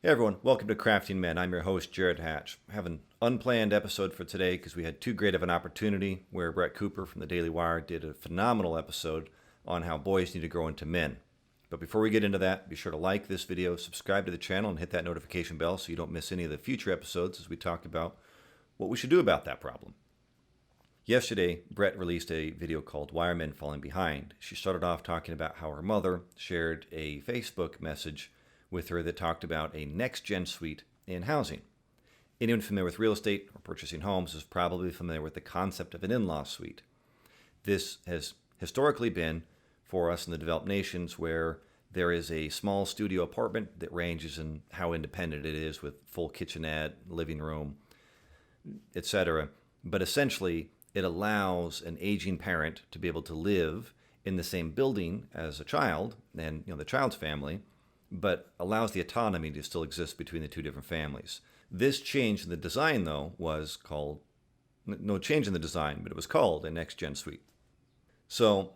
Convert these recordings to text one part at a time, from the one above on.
Hey everyone, welcome to Crafting Men. I'm your host, Jared Hatch. I have an unplanned episode for today because we had too great of an opportunity where Brett Cooper from the Daily Wire did a phenomenal episode on how boys need to grow into men. But before we get into that, be sure to like this video, subscribe to the channel, and hit that notification bell so you don't miss any of the future episodes as we talk about what we should do about that problem. Yesterday, Brett released a video called Why Are Men Falling Behind? She started off talking about how her mother shared a Facebook message with her that talked about a next-gen suite in housing. Anyone familiar with real estate or purchasing homes is probably familiar with the concept of an in-law suite. This has historically been for us in the developed nations where there is a small studio apartment that ranges in how independent it is with full kitchenette, living room, etc. But essentially, it allows an aging parent to be able to live in the same building as a child and the child's family, but allows the autonomy to still exist between the two different families. This change in the design, though, was called, no change in the design, but it was called a next-gen suite. So,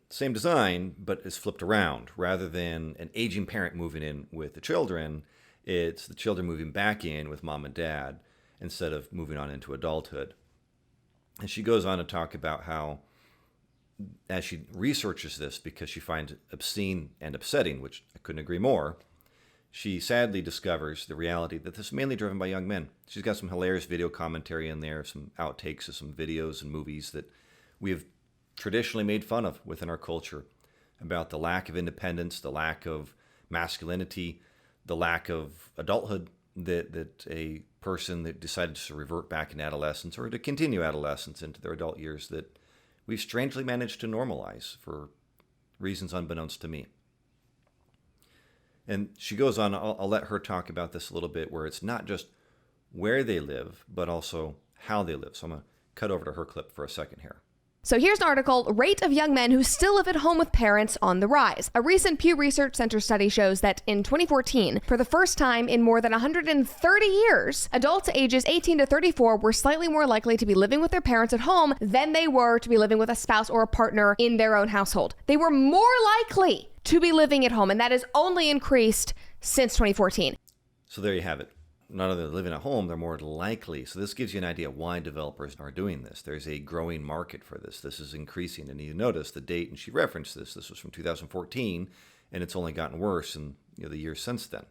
same design, but it's flipped around. Rather than an aging parent moving in with the children, it's the children moving back in with mom and dad instead of moving on into adulthood. And she goes on to talk about how, as she researches this because she finds it obscene and upsetting, which I couldn't agree more, she sadly discovers the reality that this is mainly driven by young men. She's got some hilarious video commentary in there, some outtakes of some videos and movies that we have traditionally made fun of within our culture about the lack of independence, the lack of masculinity, the lack of adulthood that a person that decided to revert back in adolescence or to continue adolescence into their adult years that we've strangely managed to normalize for reasons unbeknownst to me. And she goes on, I'll let her talk about this a little bit, where it's not just where they live, but also how they live. So I'm going to cut over to her clip for a second here. So here's an article, Rate of Young Men Who Still Live at Home with Parents on the Rise. A recent Pew Research Center study shows that in 2014, for the first time in more than 130 years, adults ages 18 to 34 were slightly more likely to be living with their parents at home than they were to be living with a spouse or a partner in their own household. They were more likely to be living at home, and that has only increased since 2014. So there you have it. Not only living at home, they're more likely. So this gives you an idea why developers are doing this. There's a growing market for this. This is increasing. And you notice the date, and she referenced this. This was from 2014, and it's only gotten worse in the years since then.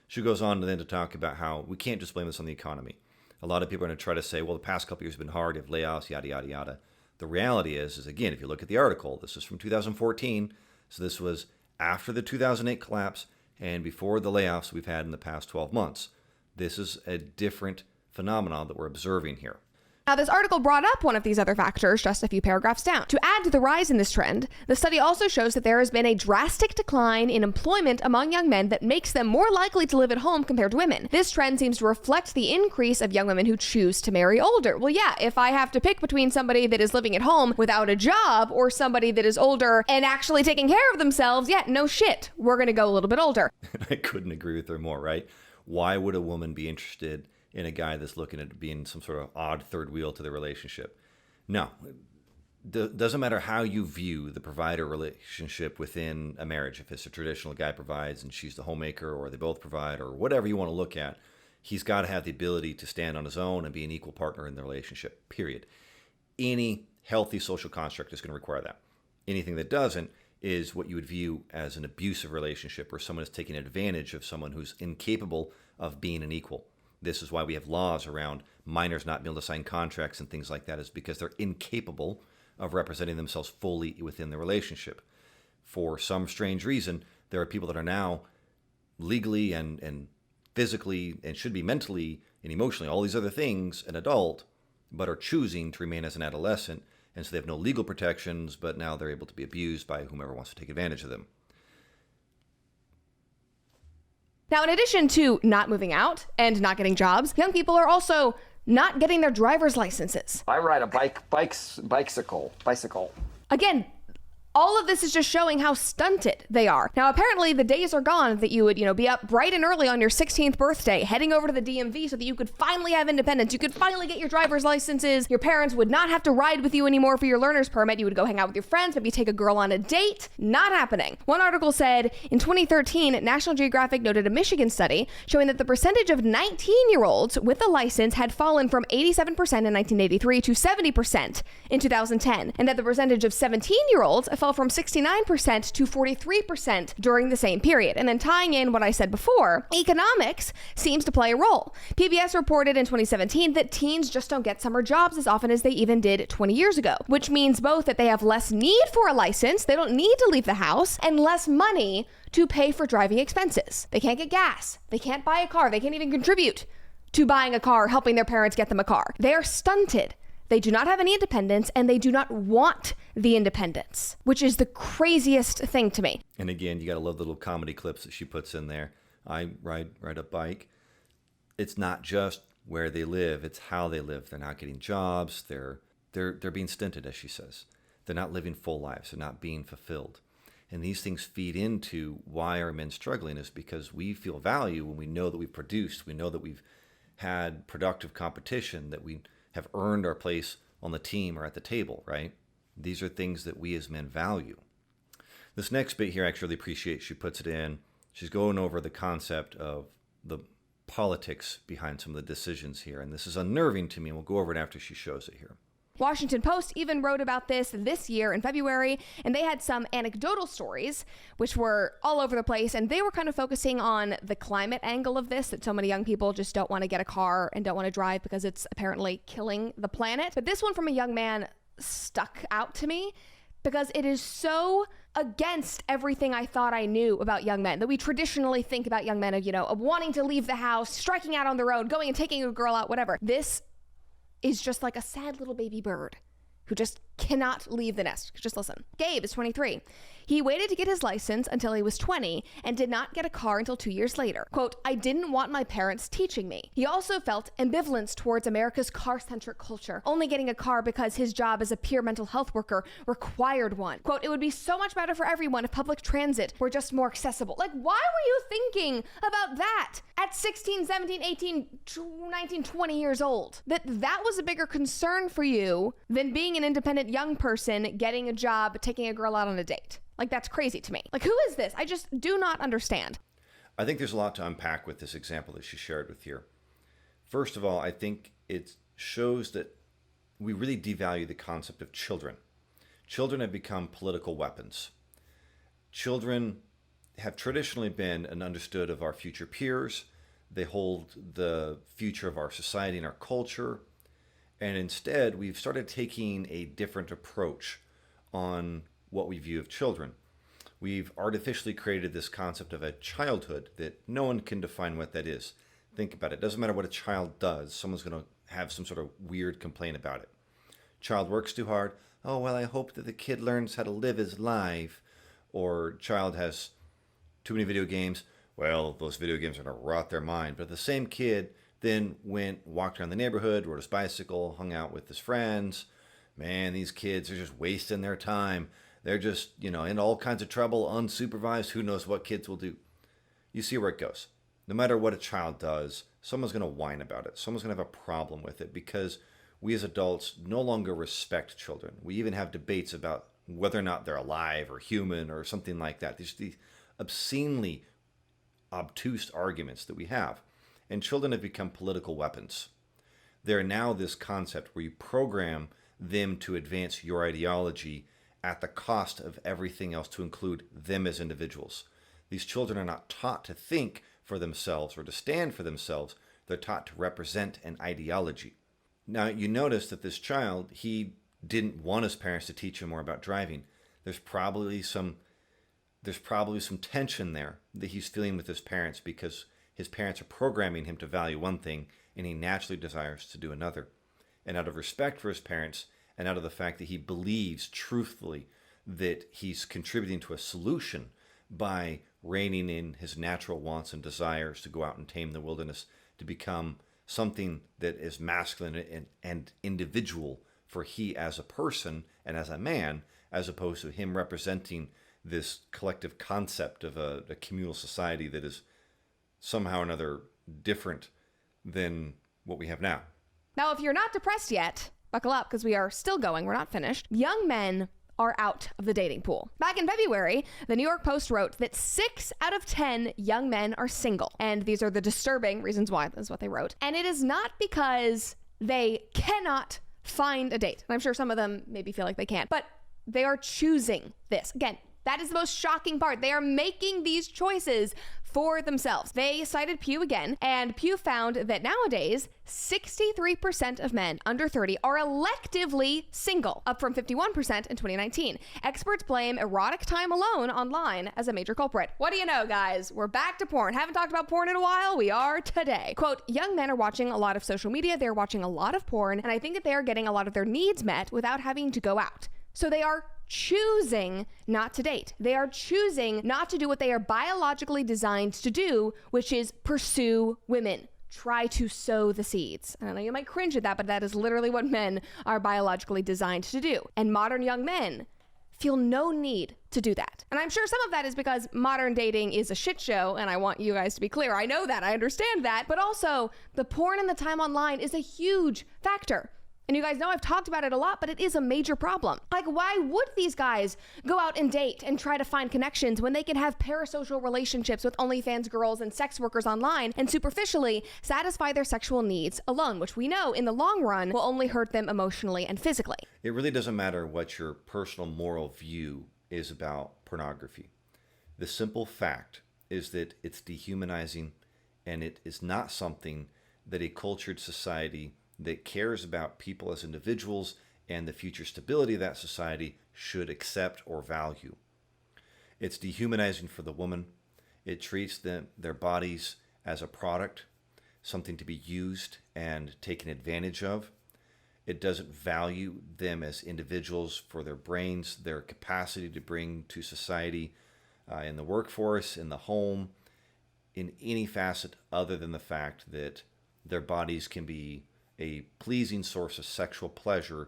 She goes on then to talk about how we can't just blame this on the economy. A lot of people are going to try to say, well, the past couple years have been hard, you have layoffs, yada, yada, yada. The reality is again, if you look at the article, this is from 2014. So this was after the 2008 collapse and before the layoffs we've had in the past 12 months. This is a different phenomenon that we're observing here. Now, this article brought up one of these other factors just a few paragraphs down. To add to the rise in this trend, the study also shows that there has been a drastic decline in employment among young men that makes them more likely to live at home compared to women. This trend seems to reflect the increase of young women who choose to marry older. Well, yeah, if I have to pick between somebody that is living at home without a job or somebody that is older and actually taking care of themselves, yeah, no shit, we're going to go a little bit older. I couldn't agree with her more, right? Why would a woman be interested in a guy that's looking at being some sort of odd third wheel to the relationship? No. Doesn't matter how you view the provider relationship within a marriage. If it's a traditional guy provides and she's the homemaker, or they both provide, or whatever you want to look at, he's got to have the ability to stand on his own and be an equal partner in the relationship, period. Any healthy social construct is going to require that. Anything that doesn't is what you would view as an abusive relationship where someone is taking advantage of someone who's incapable of being an equal. This is why we have laws around minors not being able to sign contracts and things like that, is because they're incapable of representing themselves fully within the relationship. For some strange reason, there are people that are now legally and physically and should be mentally and emotionally, all these other things, an adult, but are choosing to remain as an adolescent. And so they have no legal protections, but now they're able to be abused by whomever wants to take advantage of them. Now, in addition to not moving out and not getting jobs, young people are also not getting their driver's licenses. I ride a bicycle. Again, All of this is just showing how stunted they are. Now, apparently the days are gone that you would, be up bright and early on your 16th birthday, heading over to the DMV so that you could finally have independence. You could finally get your driver's licenses. Your parents would not have to ride with you anymore for your learner's permit. You would go hang out with your friends, maybe take a girl on a date. Not happening. One article said, in 2013, National Geographic noted a Michigan study showing that the percentage of 19-year-olds with a license had fallen from 87% in 1983 to 70% in 2010, and that the percentage of 17-year-olds fell from 69% to 43% during the same period. And then tying in what I said before, economics seems to play a role. PBS reported in 2017 that teens just don't get summer jobs as often as they even did 20 years ago, which means both that they have less need for a license, they don't need to leave the house, and less money to pay for driving expenses. They can't get gas, they can't buy a car, they can't even contribute to buying a car, helping their parents get them a car. They are stunted. They do not have any independence, and they do not want the independence, which is the craziest thing to me. And again, you got to love the little comedy clips that she puts in there. I ride a bike. It's not just where they live, it's how they live. They're not getting jobs. They're being stinted, as she says. They're not living full lives. They're not being fulfilled. And these things feed into why are men struggling, is because we feel value when we know that we've produced, we know that we've had productive competition, that we have earned our place on the team or at the table, right? These are things that we as men value. This next bit here, I actually really appreciate. She puts it in. She's going over the concept of the politics behind some of the decisions here. And this is unnerving to me. And we'll go over it after she shows it here. Washington Post even wrote about this year in February, and they had some anecdotal stories which were all over the place, and they were kind of focusing on the climate angle of this, that so many young people just don't want to get a car and don't want to drive because it's apparently killing the planet. But this one from a young man stuck out to me because it is so against everything I thought I knew about young men, that we traditionally think about young men of wanting to leave the house, striking out on their own, going and taking a girl out, whatever. This is just like a sad little baby bird who just cannot leave the nest. Just listen. Gabe is 23. He waited to get his license until he was 20 and did not get a car until 2 years later. Quote, I didn't want my parents teaching me. He also felt ambivalence towards America's car-centric culture, only getting a car because his job as a peer mental health worker required one. Quote, it would be so much better for everyone if public transit were just more accessible. Like, why were you thinking about that at 16, 17, 18, 19, 20 years old? That was a bigger concern for you than being an independent young person, getting a job, taking a girl out on a date. Like, that's crazy to me. Like, who is this? I just do not understand. I think there's a lot to unpack with this example that she shared with you. First of all, I think it shows that we really devalue the concept of children. Children have become political weapons. Children have traditionally been and understood of our future peers. They hold the future of our society and our culture. And instead, we've started taking a different approach on what we view of children. We've artificially created this concept of a childhood that no one can define what that is. Think about it. It doesn't matter what a child does. Someone's going to have some sort of weird complaint about it. Child works too hard. Oh, well, I hope that the kid learns how to live his life. Or child has too many video games. Well, those video games are going to rot their mind. But the same kid then walked around the neighborhood, rode his bicycle, hung out with his friends. Man, these kids are just wasting their time. They're just, in all kinds of trouble, unsupervised. Who knows what kids will do? You see where it goes. No matter what a child does, someone's going to whine about it. Someone's going to have a problem with it because we as adults no longer respect children. We even have debates about whether or not they're alive or human or something like that. These obscenely obtuse arguments that we have. And children have become political weapons. They're now this concept where you program them to advance your ideology at the cost of everything else, to include them as individuals. These children are not taught to think for themselves or to stand for themselves. They're taught to represent an ideology. Now, you notice that this child, he didn't want his parents to teach him more about driving. There's probably some tension there that he's feeling with his parents because his parents are programming him to value one thing and he naturally desires to do another. And out of respect for his parents and out of the fact that he believes truthfully that he's contributing to a solution by reining in his natural wants and desires to go out and tame the wilderness, to become something that is masculine and individual for he as a person and as a man, as opposed to him representing this collective concept of a communal society that is somehow or another different than what we have now. Now, if you're not depressed yet, buckle up because we are still going. We're not finished. Young men are out of the dating pool. Back in February, the New York Post wrote that 6 out of 10 young men are single. And these are the disturbing reasons why. That's what they wrote. And it is not because they cannot find a date. And I'm sure some of them maybe feel like they can't, but they are choosing this. Again, that is the most shocking part. They are making these choices for themselves. They cited Pew again, and Pew found that nowadays, 63% of men under 30 are electively single, up from 51% in 2019. Experts blame erotic time alone online as a major culprit. What do you know, guys? We're back to porn. Haven't talked about porn in a while. We are today. Quote, young men are watching a lot of social media. They're watching a lot of porn, and I think that they are getting a lot of their needs met without having to go out. So they are choosing not to date. They are choosing not to do what they are biologically designed to do, which is pursue women. Try to sow the seeds. I know you might cringe at that, but that is literally what men are biologically designed to do. And modern young men feel no need to do that. And I'm sure some of that is because modern dating is a shit show, and I want you guys to be clear. I know that. I understand that. But also, the porn and the time online is a huge factor. And you guys know I've talked about it a lot, but it is a major problem. Like, why would these guys go out and date and try to find connections when they can have parasocial relationships with OnlyFans girls and sex workers online and superficially satisfy their sexual needs alone, which we know in the long run will only hurt them emotionally and physically? It really doesn't matter what your personal moral view is about pornography. The simple fact is that it's dehumanizing, and it is not something that a cultured society that cares about people as individuals and the future stability of that society should accept or value. It's dehumanizing for the woman. It treats their bodies as a product, something to be used and taken advantage of. It doesn't value them as individuals for their brains, their capacity to bring to society, in the workforce, in the home, in any facet other than the fact that their bodies can be a pleasing source of sexual pleasure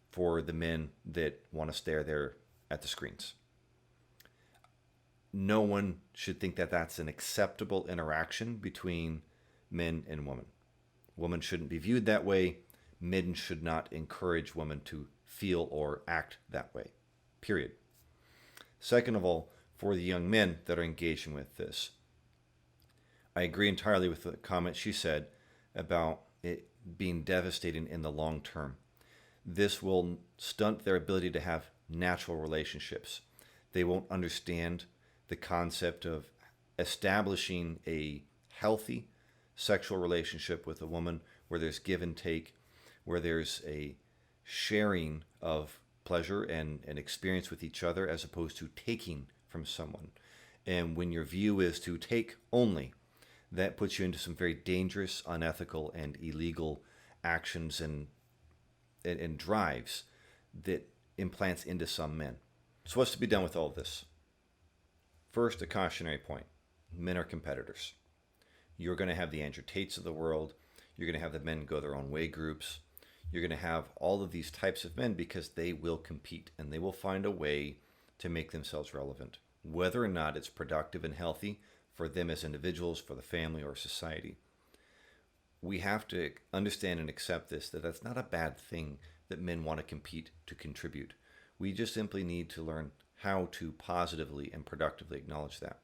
for the men that want to stare there at the screens. No one should think that that's an acceptable interaction between men and women. Women shouldn't be viewed that way. Men should not encourage women to feel or act that way. Period. Second of all, for the young men that are engaging with this, I agree entirely with the comment she said about it being devastating in the long term. This will stunt their ability to have natural relationships. They won't understand the concept of establishing a healthy sexual relationship with a woman where there's give and take, where there's a sharing of pleasure and experience with each other as opposed to taking from someone. And when your view is to take only, that puts you into some very dangerous, unethical, and illegal actions and drives that implants into some men. So what's to be done with all of this? First, a cautionary point. Men are competitors. You're going to have the Andrew Tates of the world. You're going to have the men go their own way groups. You're going to have all of these types of men because they will compete and they will find a way to make themselves relevant. Whether or not it's productive and healthy for them as individuals, for the family, or society. We have to understand and accept this, that that's not a bad thing that men want to compete to contribute. We just simply need to learn how to positively and productively acknowledge that.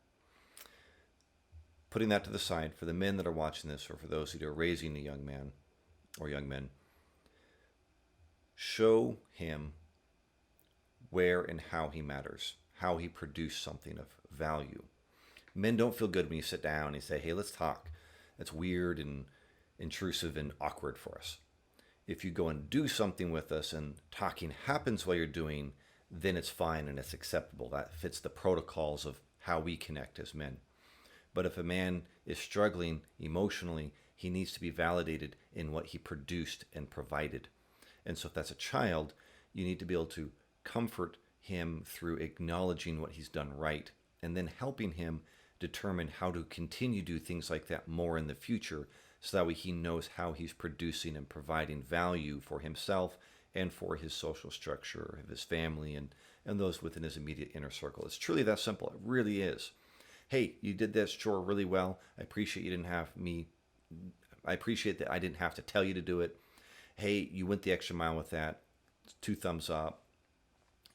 Putting that to the side, for the men that are watching this, or for those who are raising a young man or young men, show him where and how he matters, how he produced something of value. Men don't feel good when you sit down and you say, hey, let's talk. That's weird and intrusive and awkward for us. If you go and do something with us and talking happens while you're doing, then it's fine and it's acceptable. That fits the protocols of how we connect as men. But if a man is struggling emotionally, he needs to be validated in what he produced and provided. And so if that's a child, you need to be able to comfort him through acknowledging what he's done right and then helping him determine how to continue to do things like that more in the future, so that way he knows how he's producing and providing value for himself and for his social structure of his family and those within his immediate inner circle. It's truly that simple. It really is. Hey, you did this chore really well. I appreciate you didn't have me. I appreciate that I didn't have to tell you to do it. Hey, you went the extra mile with that. 2 thumbs up.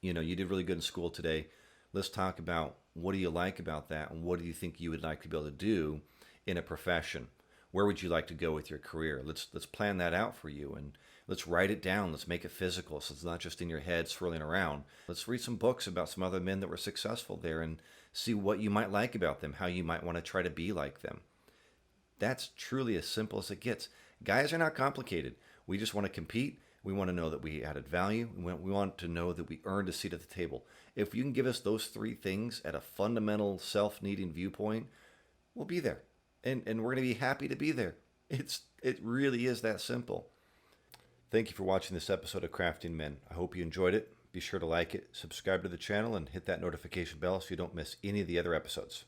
You did really good in school today. Let's talk about what do you like about that and what do you think you would like to be able to do in a profession? Where would you like to go with your career? Let's plan that out for you, and let's write it down. Let's make it physical so it's not just in your head swirling around. Let's read some books about some other men that were successful there and see what you might like about them, how you might want to try to be like them. That's truly as simple as it gets. Guys are not complicated. We just want to compete. We want to know that we added value. We want to know that we earned a seat at the table. If you can give us those 3 things at a fundamental self-needing viewpoint, we'll be there. And we're going to be happy to be there. It really is that simple. Thank you for watching this episode of Crafting Men. I hope you enjoyed it. Be sure to like it, subscribe to the channel, and hit that notification bell so you don't miss any of the other episodes.